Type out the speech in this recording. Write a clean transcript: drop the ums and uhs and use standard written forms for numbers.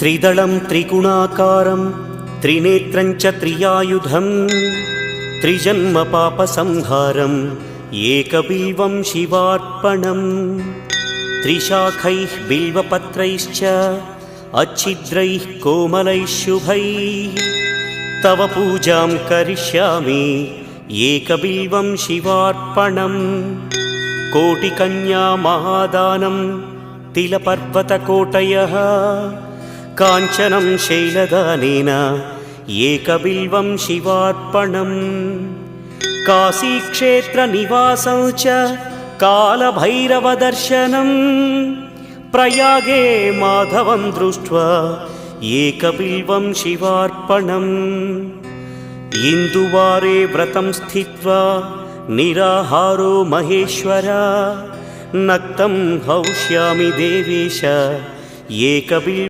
त्रिदलं त्रिगुणाकारं त्रिनेत्रं च त्रियायुधं त्रिजन्म पापसंहारं एकबिल्वं शिवार्पणम् त्रिशाखैः बिल्वपत्रैश्च अच्छिद्रैः कोमलैः शुभैः तव पूजां करिष्यामि एकबिल्वं शिवार्पणम् कोटिकन्या महादानं तिलपर्वतकोटयः काञ्चनं शैलदानेन एकबिल्वं शिवार्पणम् काशीक्षेत्रनिवासं च कालभैरवदर्शनं प्रयागे माधवं दृष्ट्वा एकबिल्वं शिवार्पणम् इन्दुवारे व्रतं स्थित्वा निराहारो महेश्वर नक्तं हौष्यामि देवेश एकबिल्वं